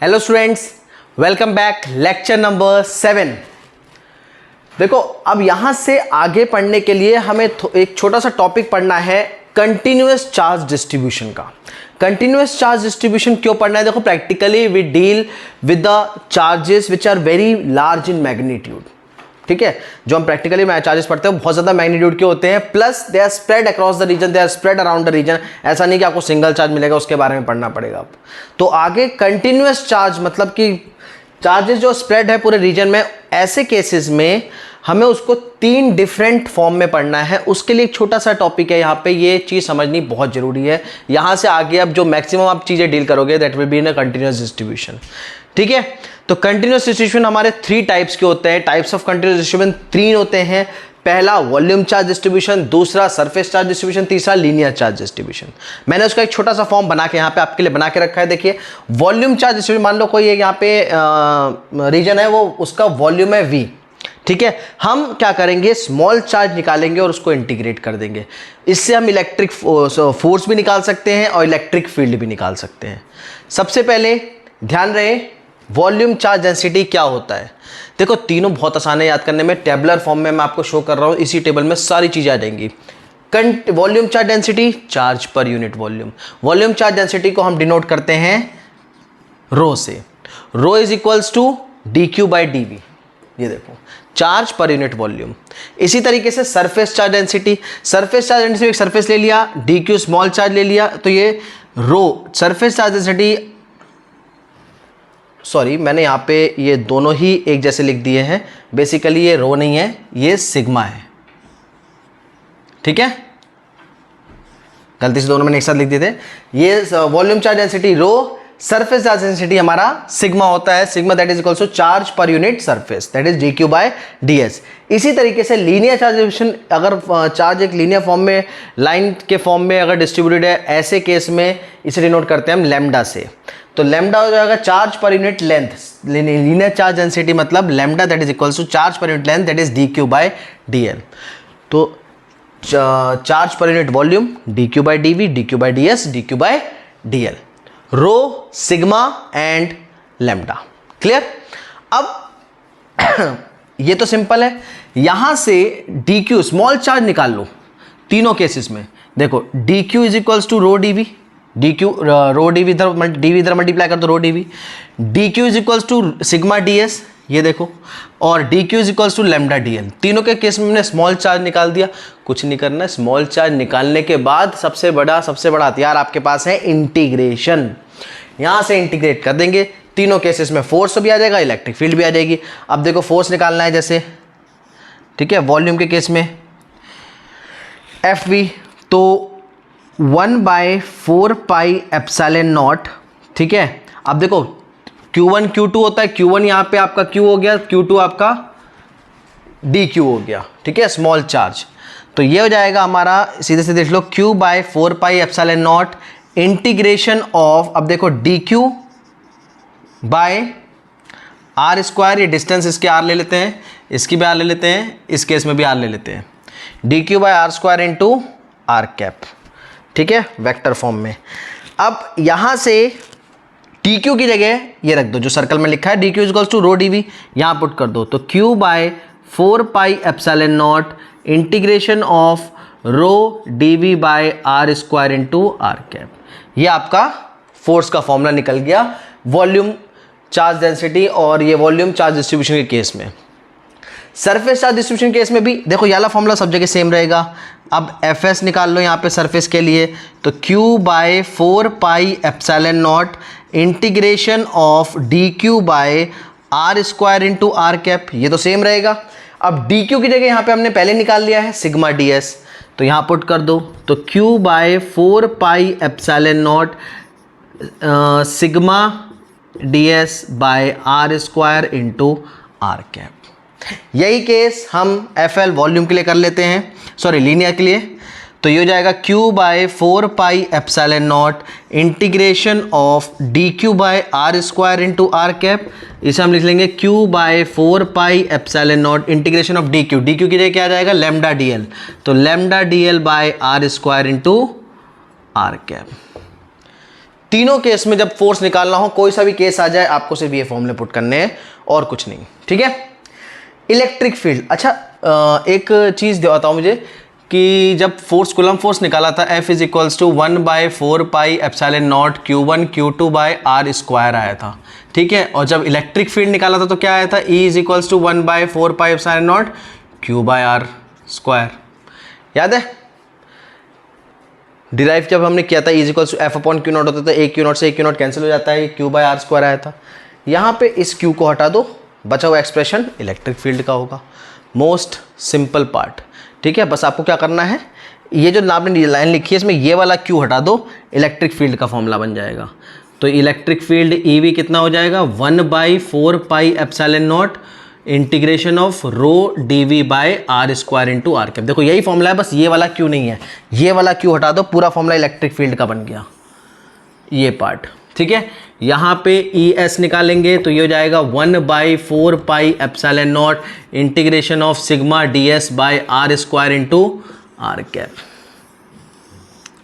Hello students, welcome back. Lecture number 7। देखो, अब यहां से आगे पढ़ने के लिए हमें एक छोटा सा टॉपिक पढ़ना है, कंटिन्यूअस चार्ज डिस्ट्रीब्यूशन का। कंटिन्यूअस चार्ज डिस्ट्रीब्यूशन क्यों पढ़ना है? देखो, practically we deal with the charges which are very large in magnitude. ठीक है, जो हम प्रैक्टिकली चार्जेस पढ़ते हैं बहुत ज्यादा मैग्नीट्यूड के होते हैं, plus they are spread across the region, they are spread around the region. ऐसा नहीं कि आपको सिंगल चार्ज मिलेगा, उसके बारे में पढ़ना पड़ेगा। आप तो आगे कंटिन्यूअस चार्ज मतलब कि चार्जेस जो स्प्रेड है पूरे रीजन में, ऐसे केसेस में हमें उसको 3 डिफरेंट फॉर्म में पढ़ना है। उसके लिए एक छोटा सा टॉपिक है यहाँ पे, ये चीज समझनी बहुत जरूरी है। यहां से आगे अब जो मैक्सिमम आप चीजें डील करोगे that will be in a continuous distribution. ठीक है, तो कंटिन्यूअस डिस्ट्रीब्यूशन हमारे 3 टाइप्स के होते हैं। टाइप्स ऑफ कंटिन्यूअस डिस्ट्रीब्यूशन 3 होते हैं। पहला वॉल्यूम चार्ज डिस्ट्रीब्यूशन, दूसरा सरफेस चार्ज डिस्ट्रीब्यूशन, तीसरा लीनियर चार्ज डिस्ट्रीब्यूशन। मैंने उसका एक छोटा सा फॉर्म बना के यहाँ पे आपके लिए बना के रखा है। देखिए, वॉल्यूम चार्ज डिस्ट्रीब्यूशन, मान लो कोई एक यहाँ पे रीजन है, वो उसका वॉल्यूम है V। ठीक है, हम क्या करेंगे, स्मॉल चार्ज निकालेंगे और उसको इंटीग्रेट कर देंगे। इससे हम इलेक्ट्रिक फोर्स भी निकाल सकते हैं और इलेक्ट्रिक फील्ड भी निकाल सकते हैं। सबसे पहले ध्यान रहे, वॉल्यूम चार्ज डेंसिटी क्या होता है। देखो, तीनों बहुत आसान है याद करने में। टेबलर फॉर्म में मैं आपको शो कर रहा हूं, इसी टेबल में सारी चीजें आ जाएंगी। Volume charge density, charge per unit volume. Volume charge density को हम डिनोट करते हैं रो से। Rho is equals to dq by dv। ये देखो, चार्ज पर यूनिट वॉल्यूम। इसी तरीके से surface charge density, surface charge density, एक सरफेस ले लिया, dq स्मॉल चार्ज ले लिया, तो ये रो सरफेस चार्ज डेंसिटी, सॉरी मैंने यहाँ पे ये दोनों ही एक जैसे लिख दिए हैं। बेसिकली ये रो नहीं है, ये सिग्मा है। ठीक है, गलती से दोनों मैंने एक साथ लिख दिए थे। ये volume charge density rho, surface charge density हमारा सिग्मा होता है। Sigma that is equals to charge per unit surface, that is dq by ds। इसी तरीके से लीनियर चार्ज डिस्ट्रीब्यूशन, अगर चार्ज एक लीनियर फॉर्म में, लाइन के फॉर्म में अगर डिस्ट्रीब्यूटेड है, ऐसे केस में इसे डिनोट करते हैं हम लैम्डा से। तो लैम्डा हो जाएगा charge per unit length. Linear charge density मतलब lambda that is equals to charge per unit length, that is dq by dl। तो charge per unit volume dq by dv, dq by ds, dq by dl। Rho, sigma and lambda. Clear? अब ये तो simple है। यहां से dq small charge निकाल लो तीनों cases में। देखो, dq is equals to rho dv, dq rho dv इधर मल्टीप्लाई कर दो, rho dv। dq is equals to sigma ds, ये देखो, और dq is equals to lambda dl। तीनों के केस में हमने स्मॉल चार्ज निकाल दिया। कुछ नहीं करना है, स्मॉल चार्ज निकालने के बाद सबसे बड़ा हथियार आपके पास है इंटीग्रेशन। यहां से इंटीग्रेट कर देंगे। तीनों केसेस में फोर्स भी आ जाएगा, इलेक्ट्रिक फील्ड भी आ जाएगी। अब देखो, फोर्स निकालना है जैसे, ठीक है, वॉल्यूम के केस में Fv, तो 1/4 पाई एप्सिलॉन नॉट। ठीक है, अब देखो Q1 Q2 होता है। Q1 यहाँ पे आपका Q हो गया, Q2 आपका dq हो गया। ठीक है, स्मॉल चार्ज। तो ये हो जाएगा हमारा, सीधे से देख लो, Q/4 pi epsilon naught integration of, अब देखो dq बाय r स्क्वायर, ये डिस्टेंस इसके r ले लेते हैं, इसकी भी r ले लेते हैं, इस केस में भी r ले लेते हैं, dq by r square into r cap. ठीक है, वेक्टर फॉर्म में। अब यहां से dq की जगह ये रख दो, जो सर्कल में लिखा है, dq is equals to rho dv, यहां पुट कर दो। तो Q/4 pi epsilon naught integration of rho dv by r square into r cap. ये आपका फोर्स का फॉर्मूला निकल गया वॉल्यूम चार्ज डेंसिटी और ये वॉल्यूम चार्ज डिस्ट्रीब्यूशन के केस में। सरफेस चार्ज डिस्ट्रीब्यूशन केस में भी देखो, ये वाला फॉर्मूला सब जगह सेम रहेगा। अब Fs निकाल लो यहाँ पे सरफेस के लिए, तो Q/4 pi epsilon naught integration of dq by r square into r cap, ये तो सेम रहेगा। अब dq की जगह यहाँ पे हमने पहले निकाल लिया है सिग्मा ds, तो यहाँ पुट कर दो। तो Q/4 pi epsilon naught sigma ds by r square into r cap. यही केस हम FL वॉल्यूम के लिए कर लेते हैं, सॉरी लीनियर के लिए। तो ये हो जाएगा Q/4 pi epsilon naught integration of dq by r square into r cap. इसे हम लिख लेंगे Q/4 pi epsilon naught integration of dq की जगह क्या आ जाएगा, लैम्डा dl, तो lambda dl by r square into r cap. तीनों केस में जब फोर्स निकालना हो, कोई सा भी केस आ जाए, आपको सिर्फ ये फॉर्मूले पुट करने हैं और कुछ नहीं, ठीक है। इलेक्ट्रिक फील्ड, अच्छा एक चीज़ बताओ मुझे कि जब फोर्स कूलम फोर्स निकाला था F is equals to 1/4πε0 Q1 Q2 by R square आया था, ठीक है। और जब इलेक्ट्रिक फील्ड निकाला था तो क्या आया था, E is equals to 1/4πε0 Q by R square, याद है। डिराइव जब हमने किया था, E is equals to F upon Q naught होता था, एक Q नॉट से एक Q नॉट कैंसिल हो जाता है, Q बाय R स्क्वायर आया था। यहाँ पे इस Q को हटा दो, बचा हुआ एक्सप्रेशन इलेक्ट्रिक फील्ड का होगा। मोस्ट सिंपल पार्ट, ठीक है। बस आपको क्या करना है, ये जो आपने लाइन लिखी है इसमें ये वाला Q हटा दो, इलेक्ट्रिक फील्ड का फॉर्मूला बन जाएगा। तो इलेक्ट्रिक फील्ड EV कितना हो जाएगा, 1/4πε0 integration of rho dV by R square into R cap. देखो यही फॉर्मूला है, बस ये वाला Q नहीं है, ये वाला Q हटा दो, पूरा फॉर्मूला इलेक्ट्रिक फील्ड का बन गया, ये पार्ट, ठीक है। यहाँ पे ES निकालेंगे तो ये हो जाएगा 1/4πε0 integration of sigma ds by R square into R cap,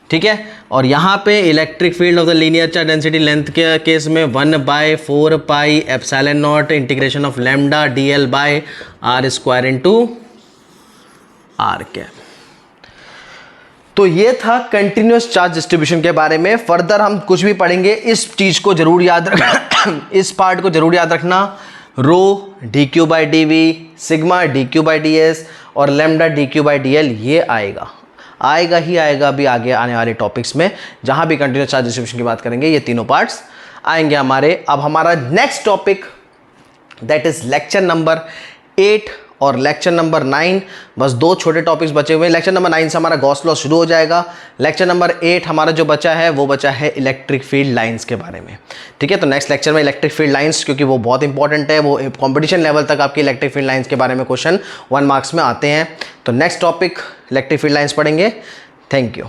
ठीक है। और यहाँ पे electric field of the linear charge density length के केस में 1/4πε0 integration of lambda dl by R square into R cap. तो ये था कंटिन्यूअस चार्ज डिस्ट्रीब्यूशन के बारे में। फर्दर हम कुछ भी पढ़ेंगे, इस चीज को जरूर याद रखना इस पार्ट को जरूर याद रखना, रो dq by dv, sigma dq by ds और लैम्डा dq बाई dl, ये आएगा ही आएगा अभी आगे आने वाले टॉपिक्स में, जहां भी कंटिन्यूअस चार्ज डिस्ट्रीब्यूशन की बात करेंगे ये तीनों पार्ट्स आएंगे हमारे। अब हमारा next topic that is lecture number 8 और लेक्चर नंबर 9, बस दो छोटे टॉपिक्स बचे हुए हैं। लेक्चर नंबर 9 से हमारा गॉस लॉ शुरू हो जाएगा। लेक्चर नंबर 8 हमारा जो बचा है वो बचा है इलेक्ट्रिक फील्ड लाइंस के बारे में, ठीक है। तो नेक्स्ट लेक्चर में इलेक्ट्रिक फील्ड लाइंस, क्योंकि वो बहुत इंपॉर्टेंट है, वो कंपटीशन लेवल तक आपकी इलेक्ट्रिक फील्ड लाइंस के बारे में क्वेश्चन 1 मार्क्स में आते हैं। तो next topic electric field lines पढ़ेंगे। Thank you.